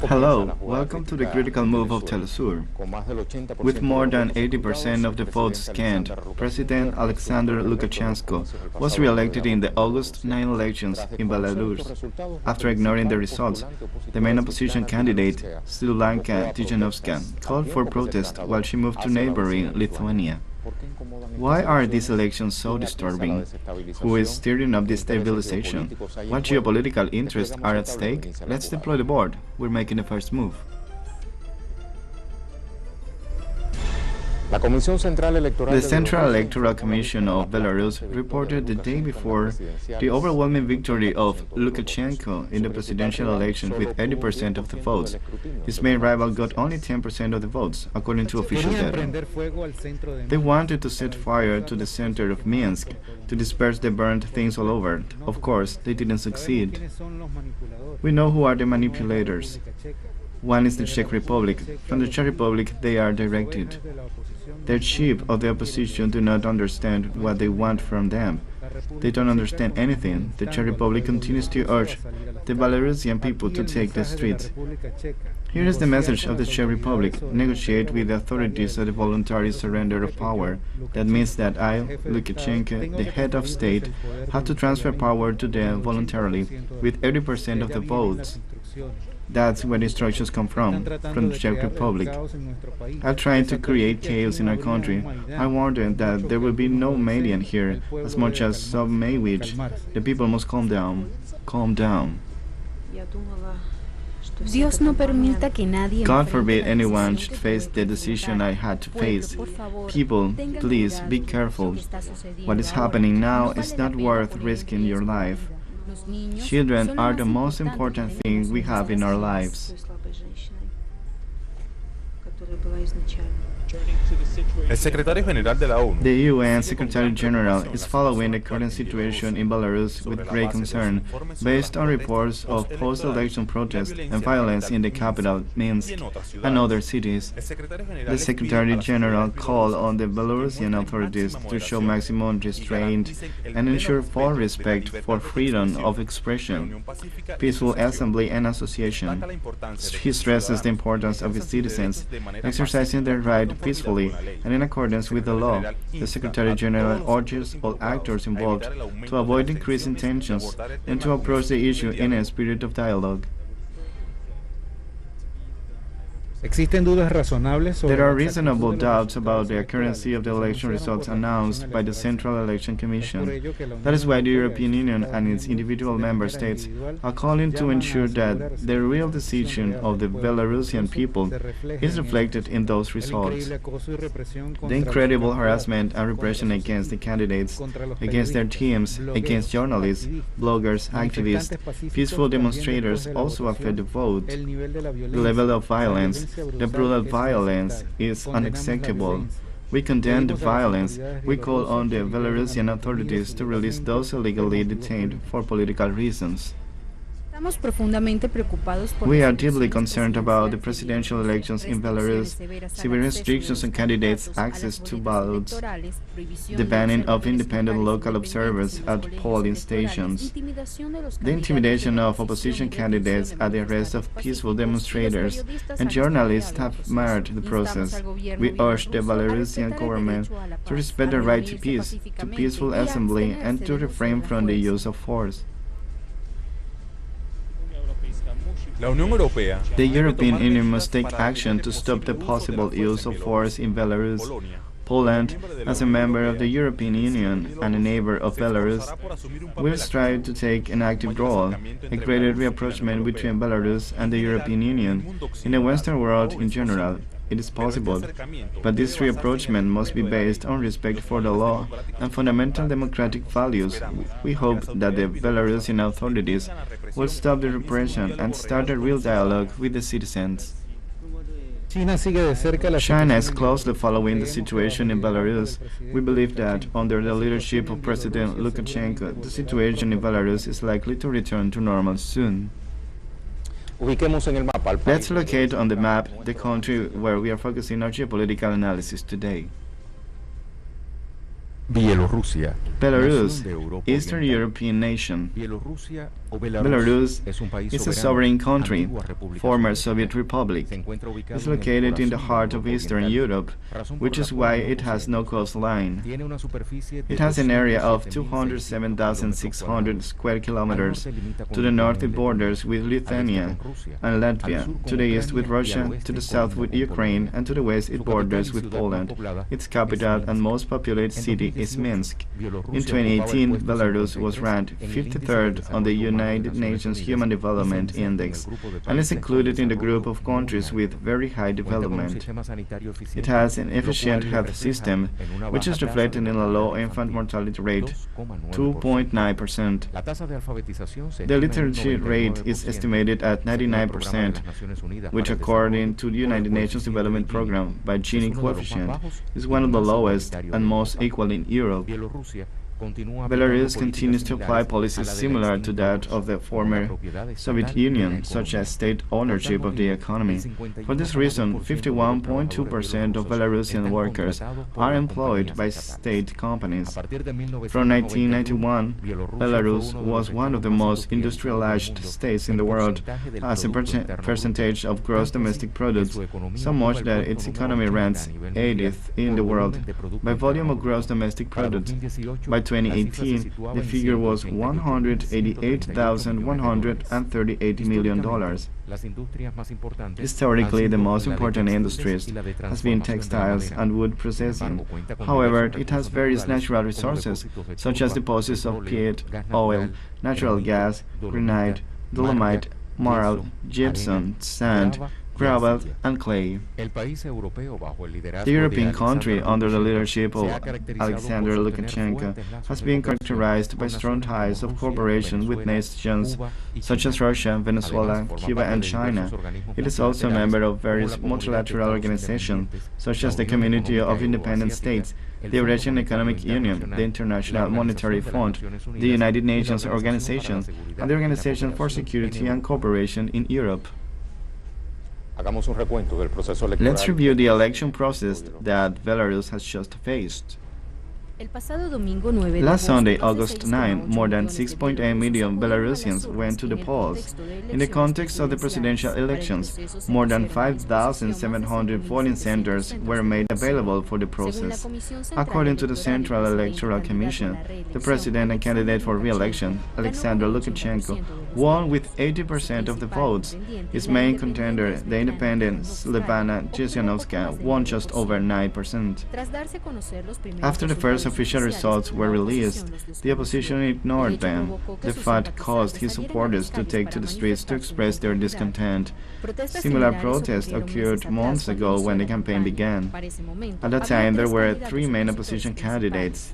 Hello, welcome to the critical move of Telesur. With more than 80% of the votes scanned, President Alexander Lukashenko was re-elected in the August 9 elections in Belarus. After ignoring the results, the main opposition candidate, Svitlana Tikhanovskaya, called for protest while she moved to neighboring Lithuania. Why are these elections so disturbing? Who is stirring up destabilization? What geopolitical interests are at stake? Let's deploy the board. We're making the first move. The Central Electoral Commission of Belarus reported the day before the overwhelming victory of Lukashenko in the presidential election with 80% of the votes. His main rival got only 10% of the votes, according to official data. They wanted to set fire to the center of Minsk to disperse the burned things all over. Of course, they didn't succeed. We know who are the manipulators. One is the Czech Republic. From the Czech Republic, they are directed. The chief of the opposition do not understand what they want from them. They don't understand anything. The Czech Republic continues to urge the Belarusian people to take the streets. Here is the message of the Czech Republic: negotiate with the authorities of the voluntary surrender of power. That means that I, Lukashenko, the head of state, have to transfer power to them voluntarily with 80% of the votes. That's where the instructions come from the Czech Republic. Are trying to create chaos in our country. I wonder that there will be no Maidan here, as much as some may wish. The people must calm down. Calm down. God forbid anyone should face the decision I had to face. People, please be careful. What is happening now is not worth risking your life. Children are the most important thing we have in our lives. The UN Secretary General is following the current situation in Belarus with great concern, based on reports of post-election protests and violence in the capital, Minsk, and other cities. The Secretary General called on the Belarusian authorities to show maximum restraint and ensure full respect for freedom of expression, peaceful assembly and association. He stresses the importance of its citizens exercising their right peacefully and in accordance with the law. The Secretary General urges all actors involved to avoid increasing tensions and to approach the issue in a spirit of dialogue. There are reasonable doubts about the accuracy of the election results announced by the Central Election Commission. That is why the European Union and its individual member states are calling to ensure that the real decision of the Belarusian people is reflected in those results. The incredible harassment and repression against the candidates, against their teams, against journalists, bloggers, activists, peaceful demonstrators also affect the vote. The level of violence, the brutal violence is unacceptable. We condemn the violence. We call on the Belarusian authorities to release those illegally detained for political reasons. We are deeply concerned about the presidential elections in Belarus, severe restrictions on candidates' access to ballots, the banning of independent local observers at polling stations, the intimidation of opposition candidates at the arrest of peaceful demonstrators and journalists have marred the process. We urge the Belarusian government to respect the right to peace, to peaceful assembly, and to refrain from the use of force. The European Union must take action to stop the possible use of force in Belarus. Poland, as a member of the European Union and a neighbor of Belarus, will strive to take an active role, a greater rapprochement between Belarus and the European Union, in the Western world in general. It is possible, but this rapprochement must be based on respect for the law and fundamental democratic values. We hope that the Belarusian authorities will stop the repression and start a real dialogue with the citizens. China is closely following the situation in Belarus. We believe that, under the leadership of President Lukashenko, the situation in Belarus is likely to return to normal soon. Let's locate on the map the country where we are focusing our geopolitical analysis today. Belarus, Eastern European nation. Belarus is a sovereign country, former Soviet republic. It's located in the heart of Eastern Europe, which is why it has no coastline. It has an area of 207,600 square kilometers. To the north it borders with Lithuania and Latvia, to the east with Russia, to the south with Ukraine, and to the west it borders with Poland. Its capital and most populated city is Minsk. In 2018, Belarus was ranked 53rd on the United Nations Human Development Index and is included in the group of countries with very high development. It has an efficient health system, which is reflected in a low infant mortality rate, 2.9%. The literacy rate is estimated at 99%, which according to the United Nations Development Program by Gini coefficient is one of the lowest and most equal in Europe. Belarus continues to apply policies similar to that of the former Soviet Union, such as state ownership of the economy. For this reason, 51.2% of Belarusian workers are employed by state companies. From 1991, Belarus was one of the most industrialized states in the world as a percentage of gross domestic product, so much that its economy ranks 80th in the world by volume of gross domestic product. By 2018, the figure was $188,138 million. Historically, the most important industries has been textiles and wood processing. However, it has various natural resources, such as deposits of peat, oil, natural gas, granite, dolomite, marl, gypsum, sand, gravel, and clay. The European country, under the leadership of Alexander Lukashenko, has been characterized by strong ties of cooperation with nations such as Russia, Venezuela, Cuba, and China. It is also a member of various multilateral organizations, such as the Community of Independent States, the Eurasian Economic Union, the International Monetary Fund, the United Nations Organization, and the Organization for Security and Cooperation in Europe. Let's review the election process that Belarus has just faced. Last Sunday, August 9, more than 6.8 million Belarusians went to the polls. In the context of the presidential elections, more than 5,700 voting centers were made available for the process. According to the Central Electoral Commission, the president and candidate for re-election, Alexander Lukashenko, won with 80% of the votes. His main contender, the independent Svetlana Tikhanovskaya, won just over 9%. After the first official results were released, the opposition ignored them. The fact caused his supporters to take to the streets to express their discontent. Similar protests occurred months ago when the campaign began. At that time, there were three main opposition candidates: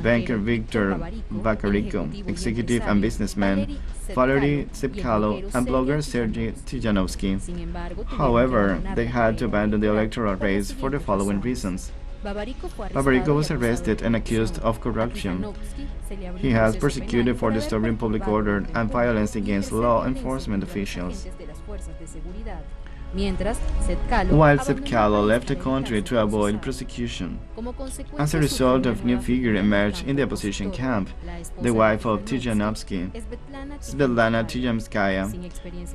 banker Victor Bakariko, executive and businessman Valery Tsepkalo, and blogger Sergei Tijanovsky. However, they had to abandon the electoral race for the following reasons. Babariko was arrested and accused of corruption. He has persecuted for disturbing public order and violence against law enforcement officials. While Tsepkalo left the country to avoid prosecution. As a result, a new figure emerged in the opposition camp, the wife of Tijanovsky, Svetlana Tikhanovskaya.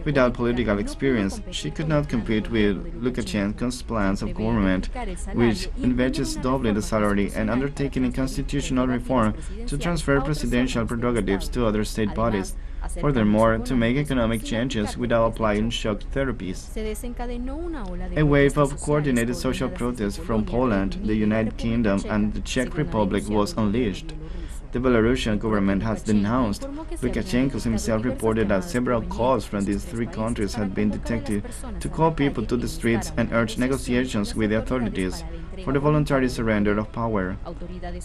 Without political experience, she could not compete with Lukashenko's plans of government, which envisages doubling the salary and undertaking a constitutional reform to transfer presidential prerogatives to other state bodies. Furthermore, to make economic changes without applying shock therapies. A wave of coordinated social protests from Poland, the United Kingdom, and the Czech Republic was unleashed. The Belarusian government has denounced. Lukashenko himself reported that several calls from these three countries had been detected to call people to the streets and urge negotiations with the authorities for the voluntary surrender of power.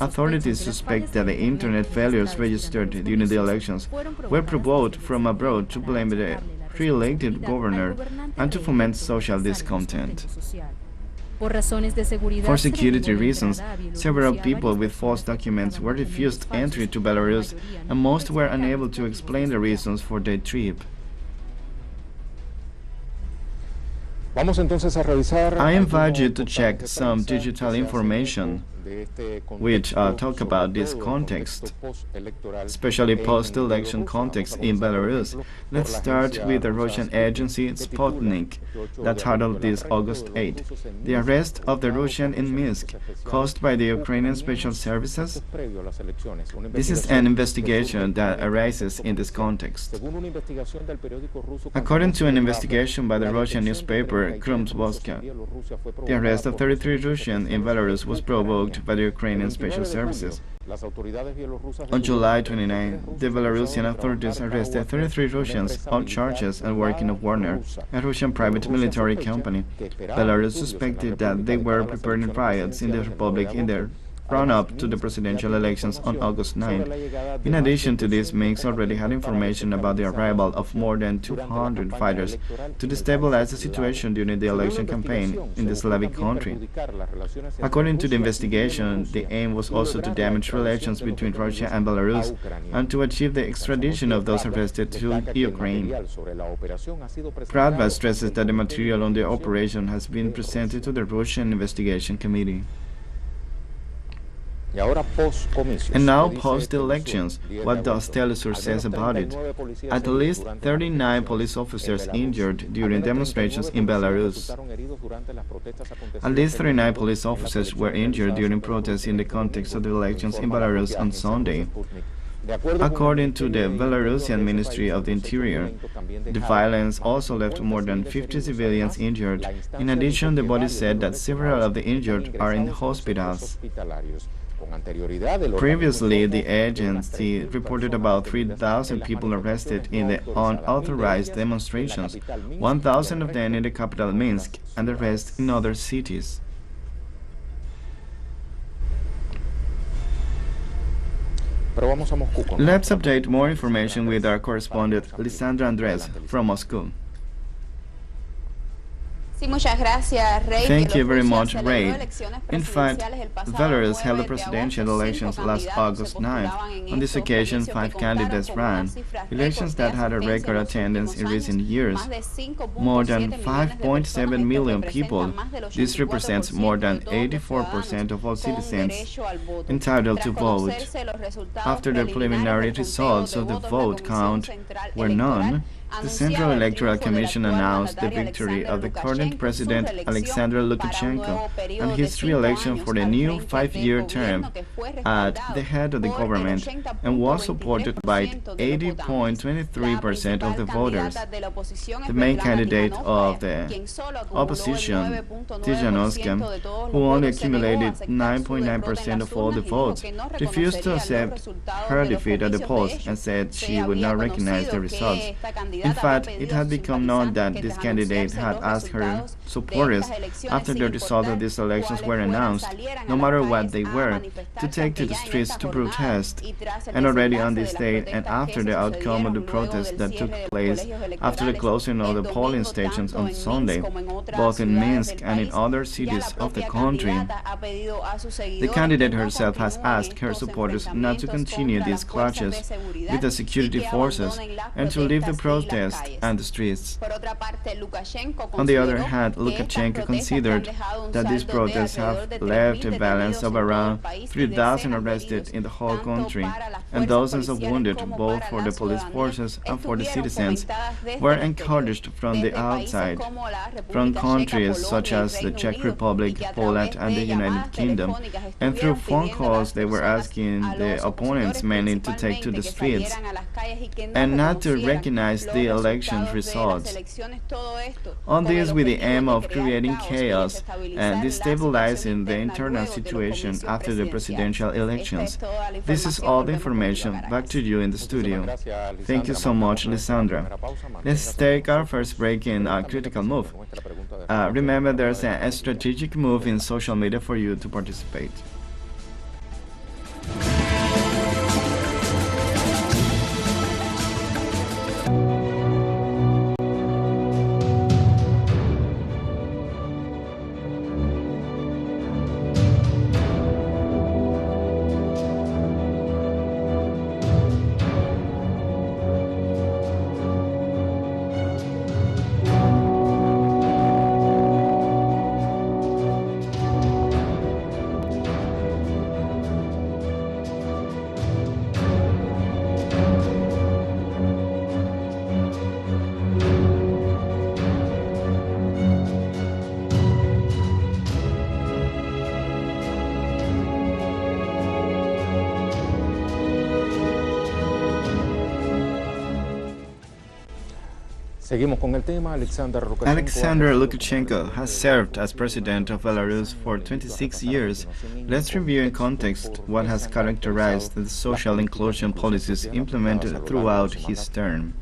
Authorities suspect that the internet failures registered during the elections were provoked from abroad to blame the re-elected governor and to foment social discontent. For security reasons, several people with false documents were refused entry to Belarus, and most were unable to explain the reasons for their trip. I invite you to check some digital information which talk about this context, especially post-election context in Belarus. Let's start with the Russian agency Sputnik that titled this August 8, "The arrest of the Russian in Minsk caused by the Ukrainian Special Services." This is an investigation that arises in this context. According to an investigation by the Russian newspaper Krumsvoska, the arrest of 33 Russians in Belarus was provoked by the Ukrainian Special Services. On July 29, the Belarusian authorities arrested 33 Russians on charges and working of Warner, a Russian private military company. Belarus suspected that they were preparing riots in the republic in the run-up to the presidential elections on August 9. In addition to this, Minsk already had information about the arrival of more than 200 fighters to destabilize the situation during the election campaign in the Slavic country. According to the investigation, the aim was also to damage relations between Russia and Belarus and to achieve the extradition of those arrested to Ukraine. Pravda stresses that the material on the operation has been presented to the Russian Investigation Committee. And now, post-elections, what does Telesur says about it? At least 39 police officers injured during demonstrations in Belarus. At least 39 police officers were injured during protests in the context of the elections in Belarus on Sunday. According to the Belarusian Ministry of the Interior, the violence also left more than 50 civilians injured. In addition, the body said that several of the injured are in hospitals. Previously, the agency reported about 3,000 people arrested in the unauthorized demonstrations, 1,000 of them in the capital Minsk and the rest in other cities. Let's update more information with our correspondent Lisandra Andres from Moscow. Thank you very much, Ray. In fact, Belarus held the presidential elections last August 9th. On this occasion, 5 candidates ran, elections that had a record attendance in recent years. More than 5.7 million people. This represents more than 84% of all citizens entitled to vote. After the preliminary results of the vote count were known, the Central Electoral Commission announced the victory of the current President Alexander Lukashenko and his re-election for the new 5-year term at the head of the government, and was supported by 80.23% of the voters. The main candidate of the opposition, Tijanowska, who only accumulated 9.9% of all the votes, refused to accept her defeat at the polls and said she would not recognize the results. In fact, it had become known that this candidate had asked her supporters, after the result of these elections were announced, no matter what they were, to take to the streets to protest. And already on this date, and after the outcome of the protests that took place after the closing of the polling stations on Sunday, both in Minsk and in other cities of the country, the candidate herself has asked her supporters not to continue these clashes with the security forces and to leave the protest and the streets. On the other hand, Lukashenko considered that these protests have left a balance of around 3,000 arrested in the whole country, and dozens of wounded, both for the police forces and for the citizens, were encouraged from the outside, from countries such as the Czech Republic, Poland, and the United Kingdom, and through phone calls they were asking the opponents mainly to take to the streets and not to recognize the election results. On this with the aim of creating chaos and destabilizing the internal situation after the presidential elections. This is all the information. Back to you in the studio. Thank you so much, Lisandra. Let's take our first break in a critical move. Remember, there's a strategic move in social media for you to participate. Alexander Lukashenko has served as president of Belarus for 26 years. Let's review in context what has characterized the social inclusion policies implemented throughout his term.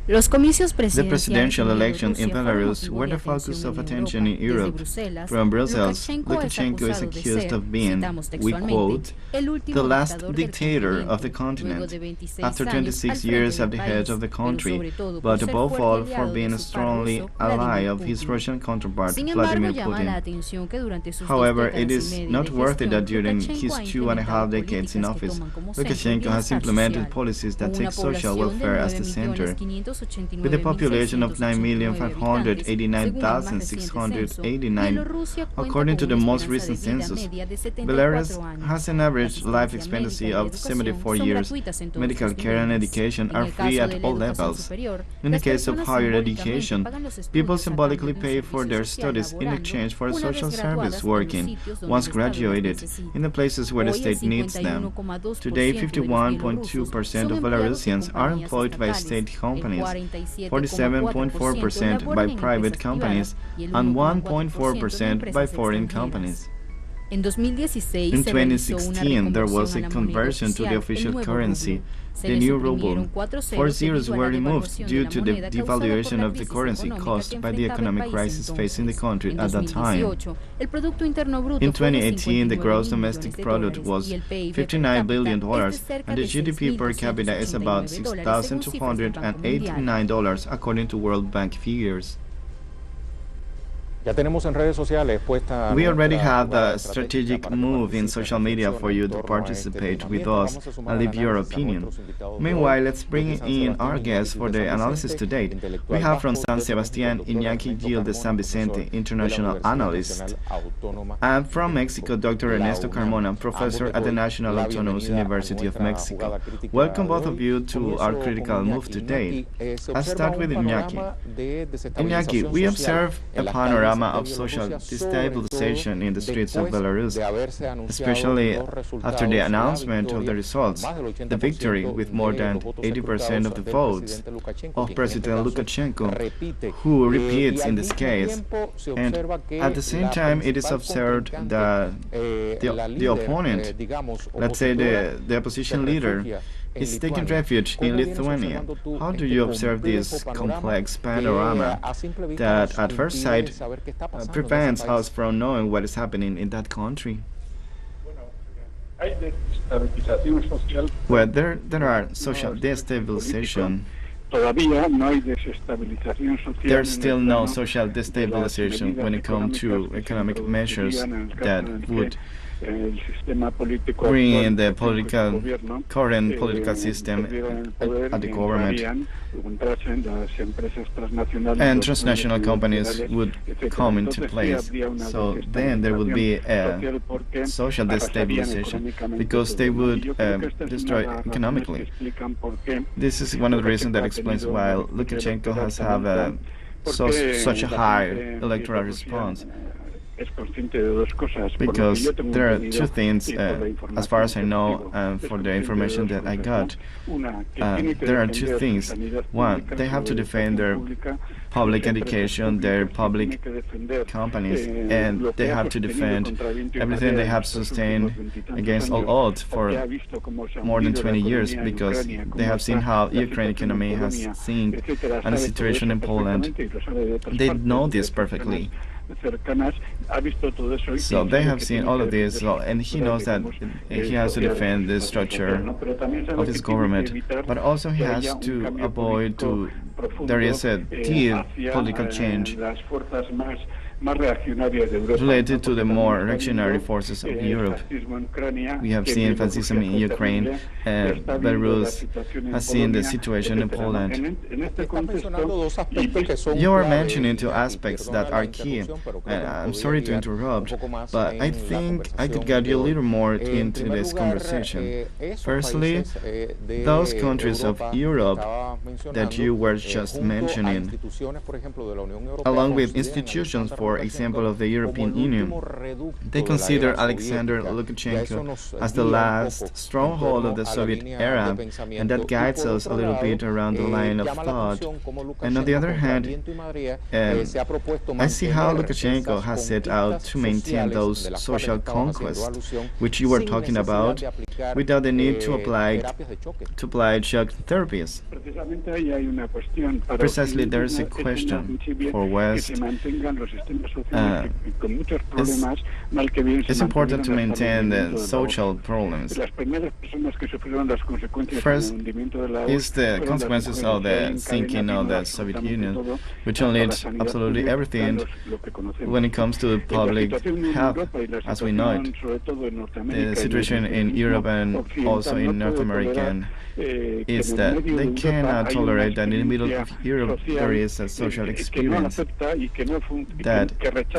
The presidential elections in Belarus were the focus of attention in Europe. From Brussels, Lukashenko is accused of being, we quote, the last dictator of the continent, after 26 years at the head of the country, but above all for being a strongly ally of his Russian counterpart, Vladimir Putin. However, it is noteworthy that during his 2.5 decades in office, Lukashenko has implemented policies that take social welfare as the center. With a population of 9,589,689, according to the most recent census, Belarus has an average life expectancy of 74 years. Medical care and education are free at all levels. In the case of higher education, people symbolically pay for their studies in exchange for a social service working, once graduated, in the places where the state needs them. Today, 51.2% of Belarusians are employed by state companies, 47.4% by private companies, and 1.4% by foreign companies. In 2016, there was a conversion to the official currency, the new ruble. 4 zeros were removed due to the devaluation of the currency caused by the economic crisis facing the country at that time. In 2018, the gross domestic product was $59 billion, and the GDP per capita is about $6,289 according to World Bank figures. We already have the strategic move in social media for you to participate with us and leave your opinion. Meanwhile, let's bring in our guests for the analysis to date. We have from San Sebastián, Iñaki Gil de San Vicente, international analyst, and from Mexico, Dr. Ernesto Carmona, professor at the National Autonomous University of Mexico. Welcome both of you to our critical move today. I'll start with Iñaki. Iñaki, we observe a panorama of social destabilization in the streets of Belarus, especially after the announcement of the results, the victory with more than 80% of the votes of President Lukashenko, who repeats in this case. And at the same time, it is observed that the opponent, let's say the opposition leader, is taking refuge in Lithuania. How do you observe this complex panorama that at first sight prevents us from knowing what is happening in that country? Well, there are social destabilization. There's still no social destabilization when it comes to economic measures that would bring in the current political system at the government, and transnational companies would come into place. So then there would be a social destabilization because they would destroy economically. This is one of the reasons that explains why Lukashenko has had such a high electoral response. Because there are two things, as far as I know, for the information that I got, there are two things. One, they have to defend their public education, their public companies, and they have to defend everything they have sustained against all odds for more than 20 years, because they have seen how Ukraine economy has seen and the situation in Poland. They know this perfectly. So they have seen all of this, and he knows that he has to defend the structure of his government, but also he has to avoid there is a deep political change related to the more reactionary forces of Europe. We have seen fascism in Ukraine, Belarus has seen the situation in Poland. You are mentioning two aspects that are key. I'm sorry to interrupt, but I think I could get you a little more into this conversation. Firstly, those countries of Europe that you were just mentioning, along with institutions for for example, of the European Union. They consider Alexander Lukashenko as the last stronghold of the Soviet era, and that guides us a little bit around the line of thought. And on the other hand, I see how Lukashenko has set out to maintain those social conquests which you were talking about without the need to apply shock therapies. Precisely, there is a question for West. It's important to maintain the social problems. First is the consequences of the sinking of the Soviet Union, which unleashed absolutely everything when it comes to public health, as we know it. The situation in Europe and also in North America is that they cannot tolerate that in the middle of Europe there is a social experience that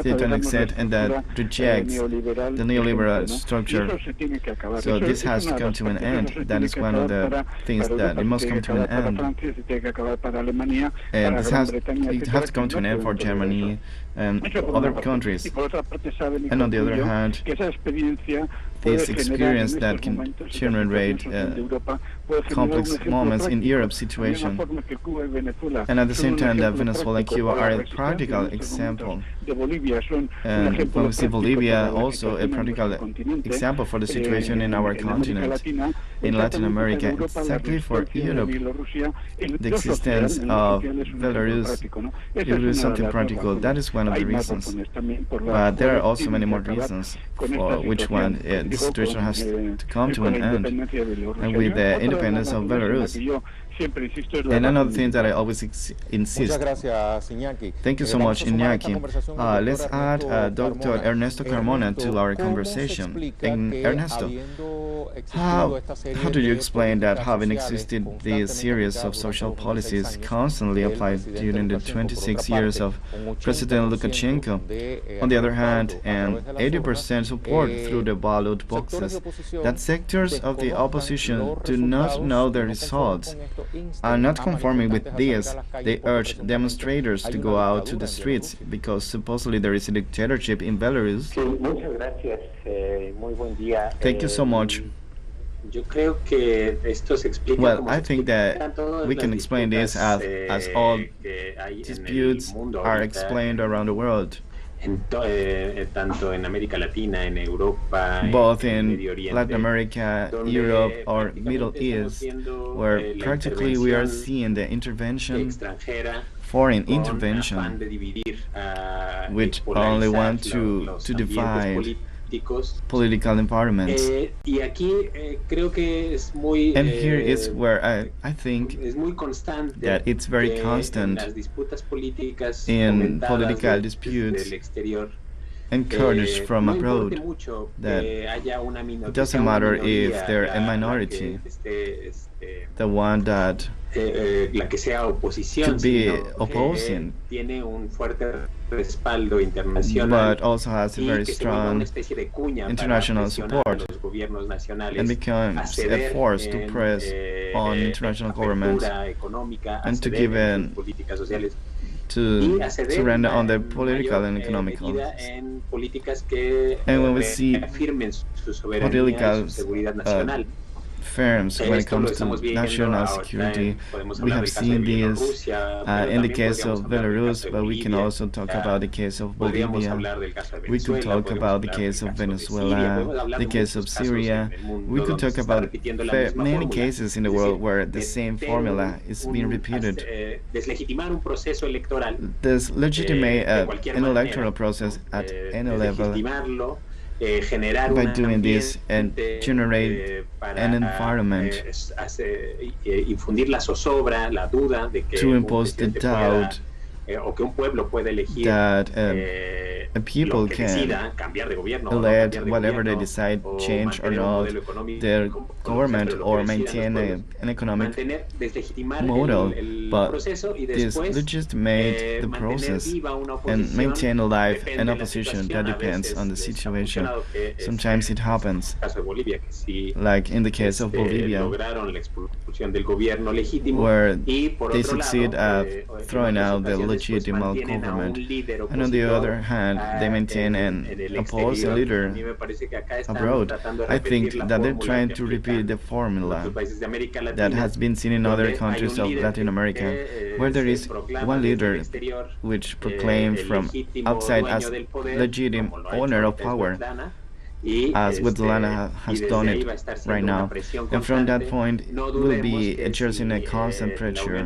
they don't accept and that rejects the neoliberal structure. So this has to come to an end. That is one of the things that it must come to an end. And it has to come to an end for Germany and other countries. And on the other hand, this experience that can generate complex moments in Europe's situation. And at the same time, that Venezuela and Cuba are a practical example. And when we see Bolivia, also a practical example for the situation in our continent, in Latin America, exactly for Europe, the existence of Belarus, it will be something practical. That is one of the reasons. But there are also many more reasons for which one the situation has to come to an end. And with the independence of Belarus. And another thing that I always insist. Thank you so much, Iñaki. Let's add Dr. Ernesto Carmona to our conversation. And Ernesto, how do you explain that having existed this series of social policies constantly applied during the 26 years of President Lukashenko, on the other hand, and 80% support through the ballot boxes, that sectors of the opposition do not know the results? Are not conforming with this, they urge demonstrators to go out to the streets because supposedly there is a dictatorship in Belarus. Thank you so much. Well, I think that we can explain this as all disputes are explained around the world. Both in Latin America, Europe, or Middle East, where practically we are seeing the intervention, foreign intervention, which only want to divide political environments. And here is where I think that it's very constant in political disputes encouraged from abroad, that it doesn't matter if they're a minority, the one that could be opposing, but also has a very strong international support and becomes a force to press on international governments and to give in to surrender on the political and economic levels. And when we see political firms when it comes to national security, we have seen this in the case of Belarus, but we can also talk about the case of Bolivia, we could talk about the case of Venezuela, the case of Syria, we could talk about many cases in the world where the same formula is being repeated. This legitimate an electoral process at any level by doing this and generate an environment to impose the doubt that people can elect whatever they decide, change or not their government or maintain an economic model, but this legitimate the process and maintain alive an opposition that depends on the situation. Sometimes it happens, like in the case of Bolivia, where they succeed at throwing out the legitimate government, and on the other hand, they maintain and oppose a leader abroad. I think that they're trying to repeat the formula that has been seen in other countries of Latin America, where there is one leader which proclaims from outside as legitimate owner of power, as Venezuela has done it right now. And from that point, will be exerting a constant pressure.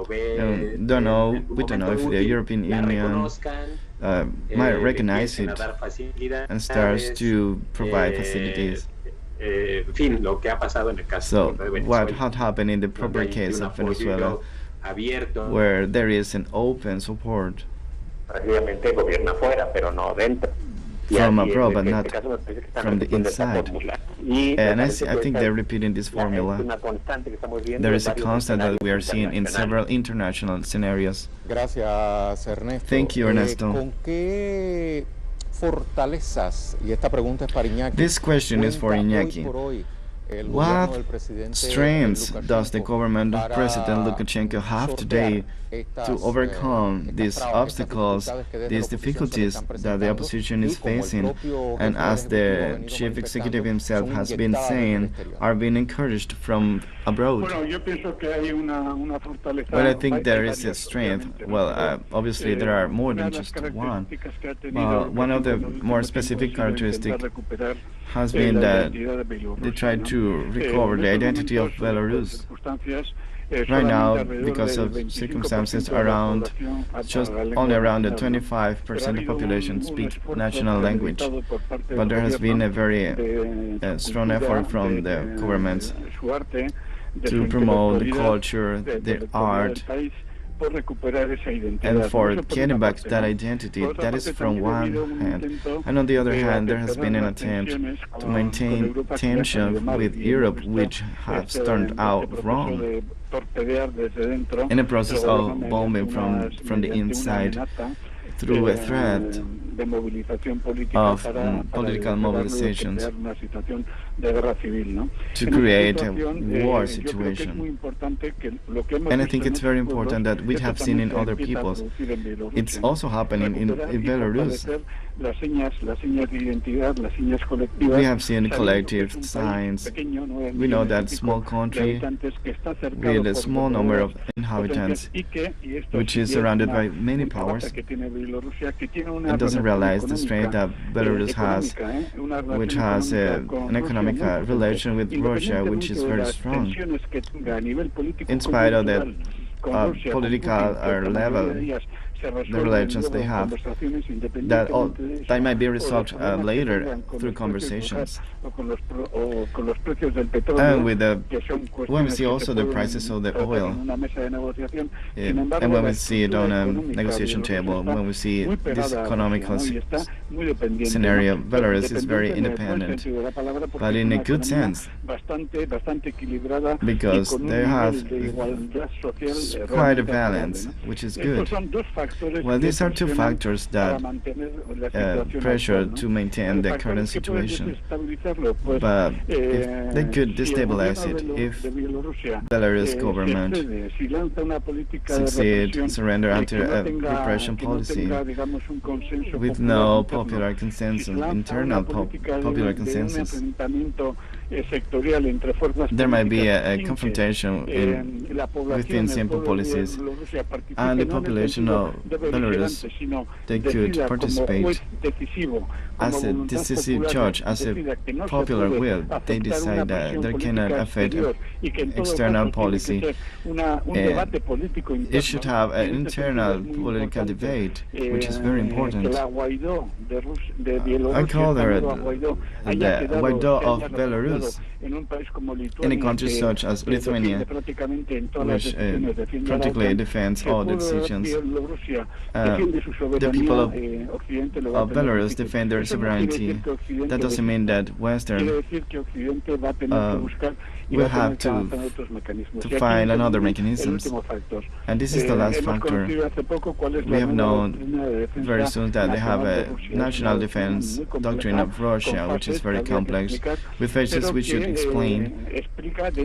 We don't know if the European Union might recognize it and starts to provide facilities. So, what had happened in the proper case of Venezuela, where there is an open support from abroad, but not from the inside. And I think they're repeating this formula. There is a constant that we are seeing in several international scenarios. Thank you, Ernesto. This question is for Iñaki. What strengths does the government of President Lukashenko have today to overcome these obstacles, these difficulties that the opposition is facing, and as the chief executive himself has been saying, are being encouraged from abroad? Well, I think there is a strength. Well, obviously there are more than just one. One of the more specific characteristics has been that they try to recover the identity of Belarus. Right now, because of circumstances around, just only around the 25% of population speak national language. But there has been a very strong effort from the governments to promote the culture, the art, and for getting back that identity. That is from one hand. And on the other hand, there has been an attempt to maintain tension with Europe, which has turned out wrong in a process of bombing from the inside through a threat of political mobilizations to create a war situation. And I think it's very important that we have seen in other peoples. It's also happening in Belarus. We have seen collective signs. We know that small country with a small number of inhabitants, which is surrounded by many powers, and doesn't realize the strength that Belarus has, which has an economic relation with Russia, which is very strong, in spite of the political level, the relations they have, that might be resolved later through conversations. And when we see also the prices of the oil, and when we see it on a negotiation table, when we see this economical scenario, Belarus is very independent, but in a good sense, because they have quite a balance, which is good. Well, these are two factors that pressure to maintain the current situation. But if they could destabilize it, if Belarus government succeed, surrender after a repression policy with no popular consensus, internal popular consensus, there might be a confrontation within simple policies, and the population of Belarus, they could participate as a decisive judge, as a popular will. They decide that they cannot affect external policy. It should have an internal political debate, which is very important. I call her the Guaidó of Belarus. in a country such as Lithuania, which practically defends all the decisions, the people of Belarus defend their sovereignty. That doesn't mean that Western will have to find another mechanisms. And this is the last factor. We have known very soon that they have a national defense doctrine of Russia, which is very complex, with phases which should explain,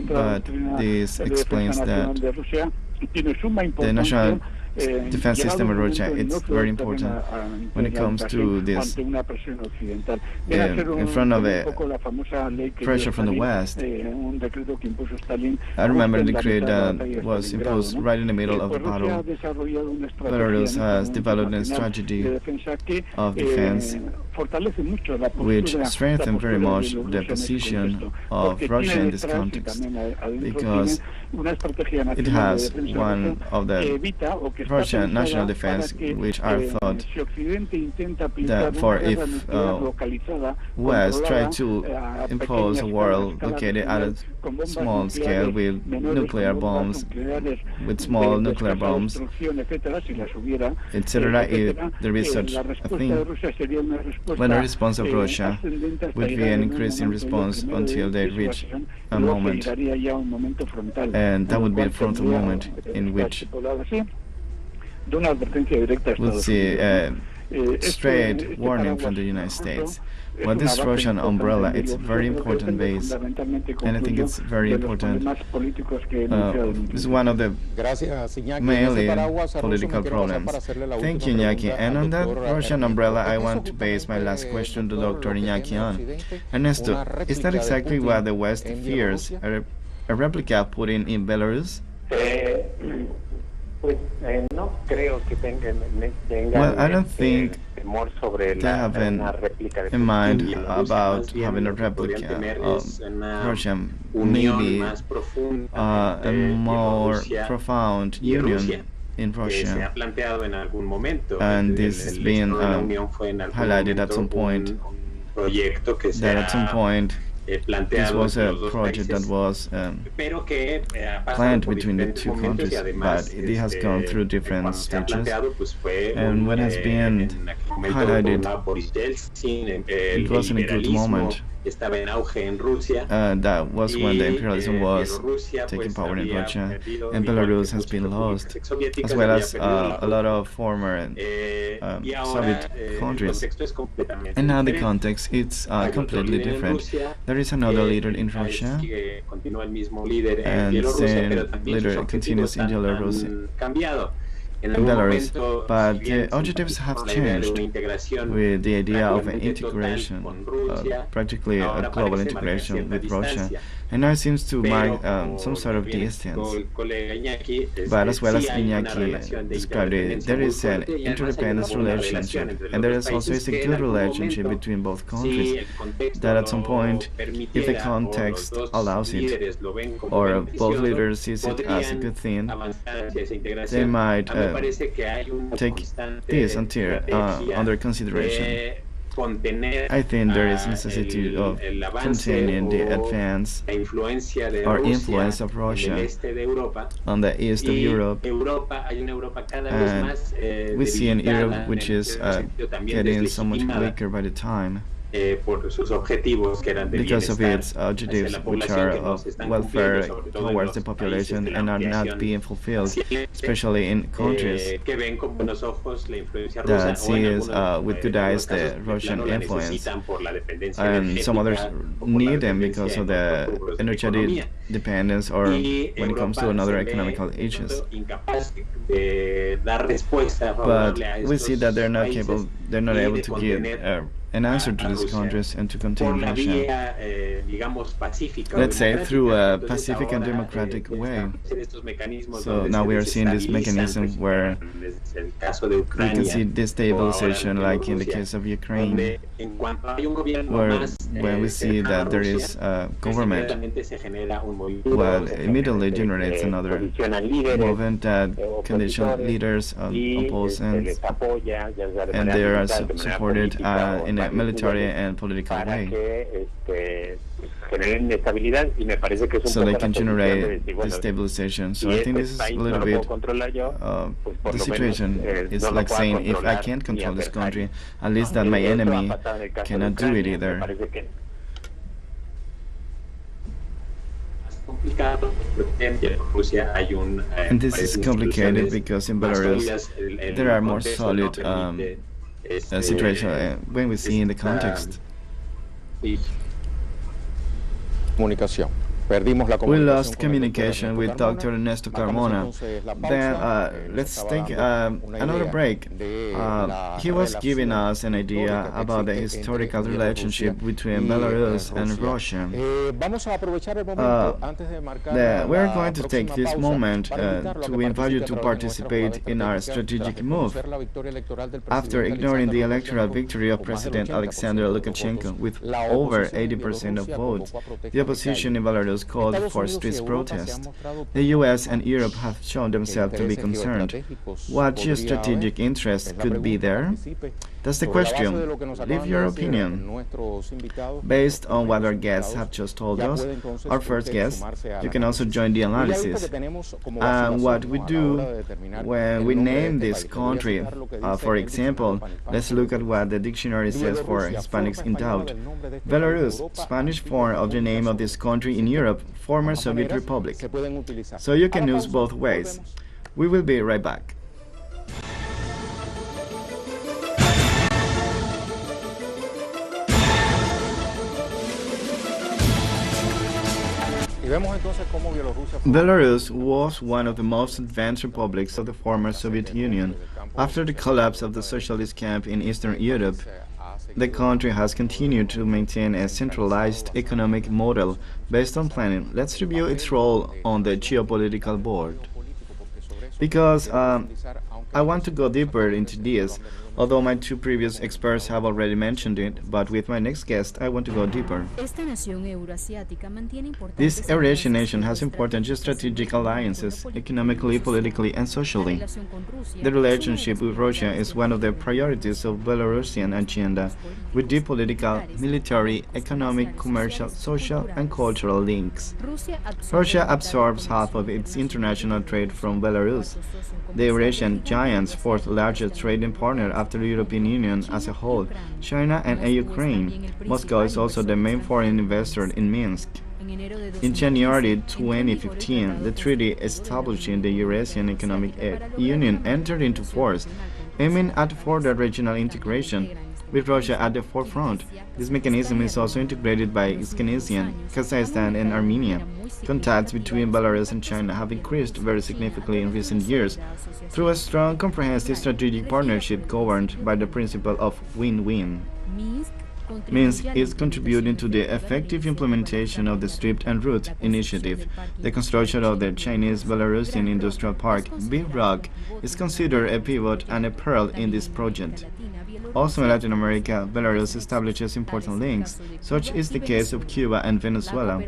but this explains that the national defense system of Russia, it's very important when it comes to this. In front of a pressure from the West, I remember the decree that was imposed right in the middle of the battle. Belarus has developed a strategy of defense which strengthened very much the position of Russia in this context, because it has one of the Russian national defense which are thought that for if West tried to impose a world located at a small scale with nuclear bombs, with small nuclear bombs, etc., if there is such a thing, when the response of Russia would be an increasing response until they reach a moment, and that would be a frontal moment in which we'll see a straight warning from the United States. Well, this Russian umbrella, it's a very important base, and I think it's very important. It's one of the mainly political problems. Thank you, Iñaki. And on that Russian umbrella, I want to base my last question to Dr. Iñaki on. Ernesto, is that exactly what the West fears, a replica of Putin in Belarus? Well, I don't think they have in mind about having a replica of Russia, maybe a more profound union in Russia, and this has been highlighted at some point, that at some point this was a project that was planned between the two countries, but it has gone through different stages. And what has been highlighted, it wasn't a good moment. That was when the imperialism was taking power in Russia, and Belarus has been lost, as well as a lot of former Soviet countries. And now the context, it's completely different. There is another leader in Russia, and the same leader continues in Belarus. But the objectives have changed with the idea of an integration, practically a global integration with Russia, and now it seems to mark some sort of distance. But as well as Iñaki described it, there is an interdependence relationship, and there is also a good relationship between both countries, that at some point, if the context allows it, or both leaders sees it as a good thing, they might take this under consideration. I think there is necessity of containing the advance or influence of Russia on the east of Europe, and we see an Europe which is getting somewhat weaker by the time, because of its objectives, which are of welfare towards the population and are not being fulfilled, especially in countries that sees with good eyes the Russian influence, and some others need them because of the energetic dependence, or when it comes to another economical issues. But we see that they're not able to give an answer to these countries and to contain Russia, let's say, through a pacific and democratic way. So now we are seeing this mechanism where we can see destabilization, like in the case of Ukraine, where when we see that there is a government, well, immediately generates another movement that condition leaders opponents, and they are supported in a military and political way. so they can generate destabilization. So I think this is a little bit, the situation is like saying, if I can't control this country, at least that my enemy cannot do it either. And this is complicated because in Belarus there are more solid situations when we see in the context. We lost communication with Dr. Ernesto Carmona. Then let's take another break. He was giving us an idea about the historical relationship between Belarus and Russia. We're going to take this moment to invite you to participate in our strategic move. After ignoring the electoral victory of President Alexander Lukashenko with over 80% of votes, the opposition in Belarus called for street protest. The US and Europe have shown themselves to be concerned. What geostrategic interest could be there? That's the question. Leave your opinion. Based on what our guests have just told us, our first guest, you can also join the analysis. And what we do when we name this country, for example, let's look at what the dictionary says for Hispanics in doubt. Belarus, Spanish form of the name of this country in Europe, former Soviet Republic. So you can use both ways. We will be right back. Belarus was one of the most advanced republics of the former Soviet Union. After the collapse of the socialist camp in Eastern Europe, the country has continued to maintain a centralized economic model based on planning. Let's review its role on the geopolitical board. Because I want to go deeper into this, although my two previous experts have already mentioned it, but with my next guest, I want to go deeper. This Eurasian nation has important geostrategic alliances, economically, politically, and socially. The relationship with Russia is one of the priorities of Belarusian agenda, with deep political, military, economic, commercial, social, and cultural links. Russia absorbs half of its international trade from Belarus, the Eurasian giant's fourth largest trading partner after the European Union as a whole, China and Ukraine. Moscow is also the main foreign investor in Minsk. In January 2015, the treaty establishing the Eurasian Economic Union entered into force, aiming at further regional integration, with Russia at the forefront. This mechanism is also integrated by Kyrgyzstan, Kazakhstan, and Armenia. Contacts between Belarus and China have increased very significantly in recent years through a strong, comprehensive strategic partnership governed by the principle of win-win. Minsk is contributing to the effective implementation of the Stripped and Root initiative. The construction of the Chinese-Belarusian Industrial Park, Big Rock, is considered a pivot and a pearl in this project. Also in Latin America, Belarus establishes important links. Such is the case of Cuba and Venezuela.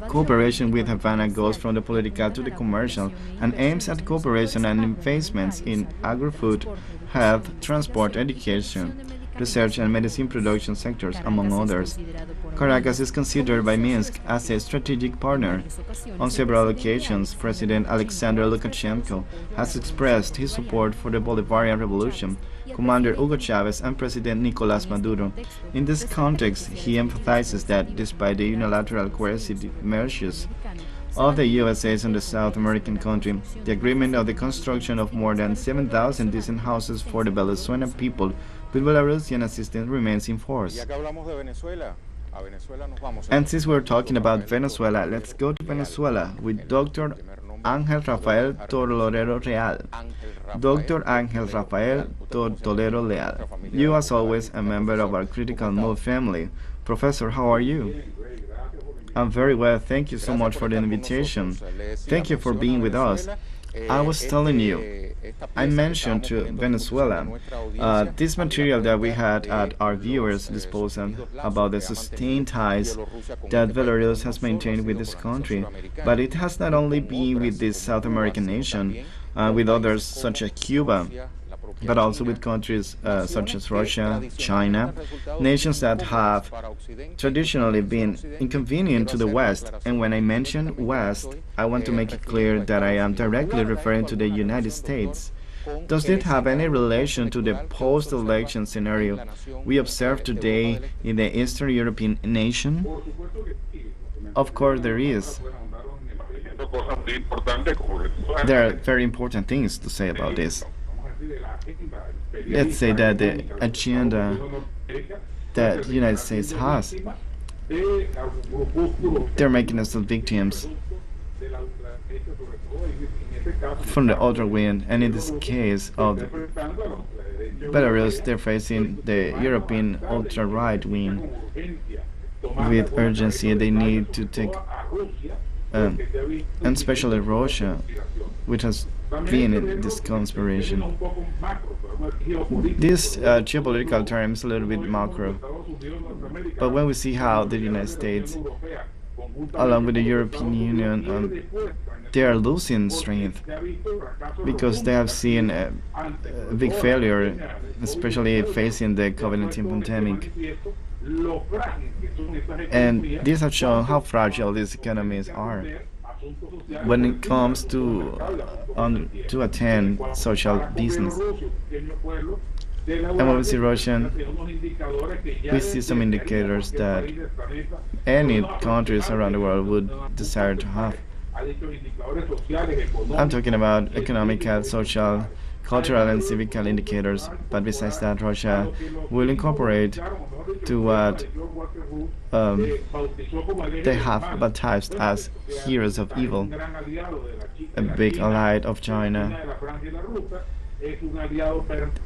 Cooperation with Havana goes from the political to the commercial and aims at cooperation and investments in agri-food, health, transport, education, research and medicine production sectors, among others. Caracas is considered by Minsk as a strategic partner. On several occasions, President Alexander Lukashenko has expressed his support for the Bolivarian Revolution, Commander Hugo Chavez, and President Nicolás Maduro. In this context, he emphasizes that despite the unilateral coercive measures of the USA and the South American country, the agreement of the construction of more than 7,000 decent houses for the Venezuelan people with Belarusian assistance remains in force. And since we're talking about Venezuela, let's go to Venezuela with Dr. Ángel Rafael Tortolero Real. Dr. Ángel Rafael Tortolero Leal, you as always a member of our Critical Move family. Professor, how are you? I'm very well, thank you so much for the invitation. Thank you for being with us. I was telling you, I mentioned to Venezuela this material that we had at our viewers' disposal about the sustained ties that Belarus has maintained with this country, but it has not only been with this South American nation, with others such as Cuba, but also with countries such as Russia, China, nations that have traditionally been inconvenient to the West. And when I mention West, I want to make it clear that I am directly referring to the United States. Does it have any relation to the post-election scenario we observe today in the Eastern European nation? Of course there is. There are very important things to say about this. Let's say that the agenda that the United States has, they're making us the victims from the other wing, and in this case of Belarus, they're facing the European ultra-right wing. With urgency, they need to take, and especially Russia, which has been in this conspiration. This geopolitical term is a little bit macro, but when we see how the United States, along with the European Union, they are losing strength because they have seen a big failure, especially facing the COVID-19 pandemic. And this has shown how fragile these economies are when it comes to attend social business. And when we see Russian, we see some indicators that any countries around the world would desire to have. I'm talking about economic, social, cultural, and civic indicators, but besides that, Russia will incorporate to what they have baptized as heroes of evil, a big ally of China.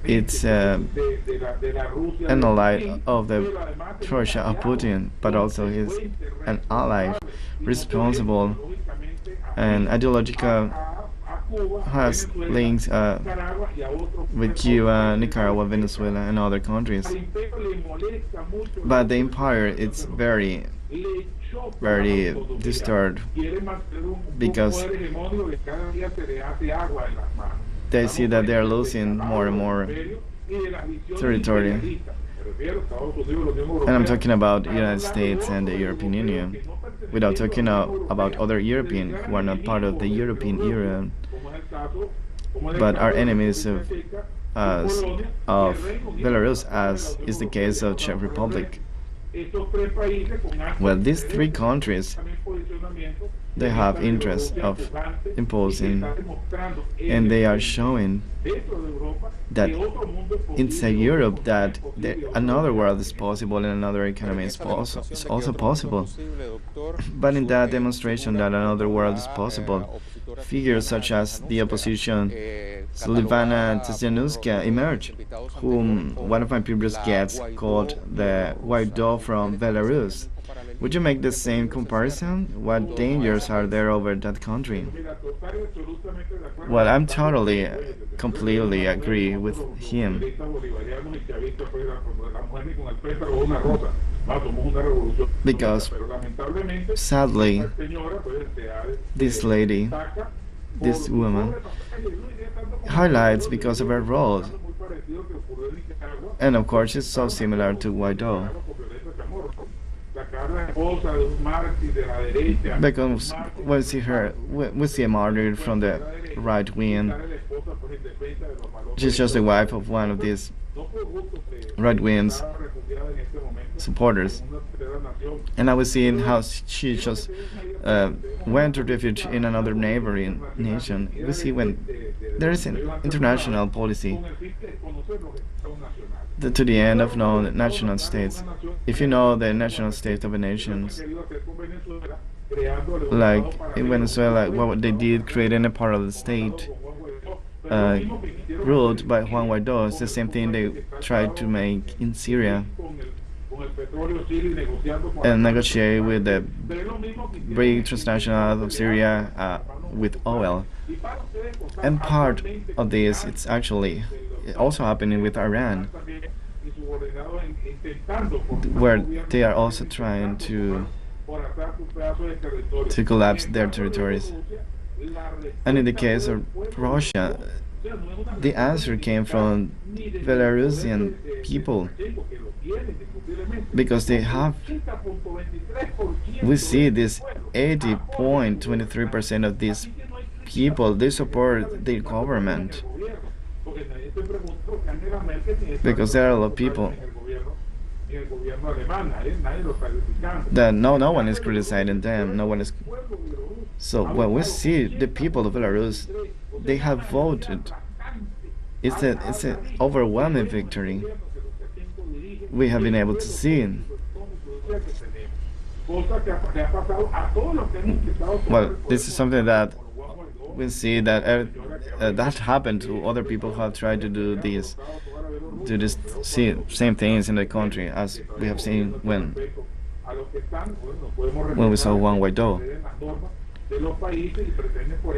It's an ally of the Russia of Putin, but also is an ally responsible and ideological, has links with Cuba, Nicaragua, Venezuela, and other countries. But the empire is very, very disturbed because they see that they are losing more and more territory. And I'm talking about the United States and the European Union, without talking about other Europeans who are not part of the European Union, but are enemies of Belarus, as is the case of Czech Republic. Well, these three countries, they have interest of imposing, and they are showing that inside Europe that another world is possible and another economy is also possible. But in that demonstration that another world is possible, figures such as the opposition Slivana Tsyanuska emerged, whom one of my previous guests called the white dog from Belarus. Would you make the same comparison? What dangers are there over that country? Well, I'm totally, completely agree with him. Because, sadly, this lady, this woman, highlights because of her role. And of course, it's so similar to Guaido. Because we see her, we see a martyr from the right wing. She's just the wife of one of these right wing's supporters. And I was seeing how she just went to refuge in another neighboring nation. We see when there is an international policy to the end of known national states. If you know the national state of a nation, like in Venezuela, what they did, creating a part of the state ruled by Juan Guaido, is the same thing they tried to make in Syria and negotiate with the big transnational of Syria with oil. And part of this, it's actually also happening with Iran, where they are also trying to collapse their territories. And in the case of Russia, the answer came from Belarusian people because they have. We see this 80.23% of these people, they support the government because there are a lot of people that no one is criticizing them, no one is. So when we see the people of Belarus, they have voted. It's an overwhelming victory. We have been able to see. Well, this is something that we see that that happened to other people who have tried to do this same things in the country as we have seen when we saw Juan Guaido.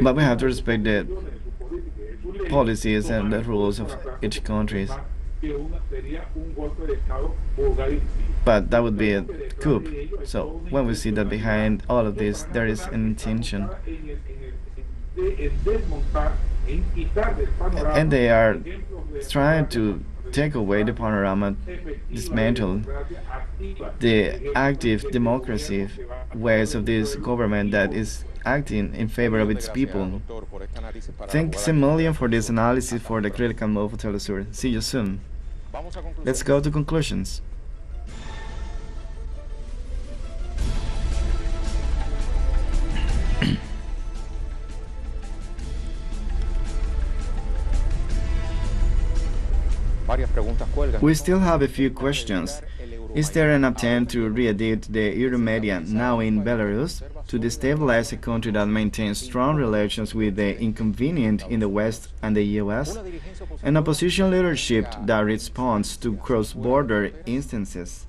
But we have to respect the policies and the rules of each country. But that would be a coup. So when we see that behind all of this there is an intention, and they are trying to take away the panorama, dismantle the active democracy ways of this government that is acting in favor of its people. Thanks a million for this analysis for the critical move of Telesur. See you soon. Let's go to conclusions. We still have a few questions. Is there an attempt to re-edit the Euromedia now in Belarus to destabilize a country that maintains strong relations with the inconvenient in the West and the US? An opposition leadership that responds to cross-border instances?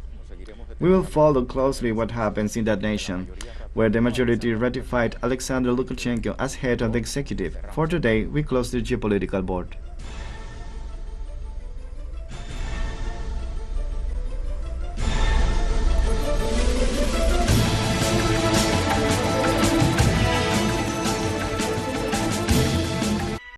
We will follow closely what happens in that nation, where the majority ratified Alexander Lukashenko as head of the executive. For today, we close the geopolitical board.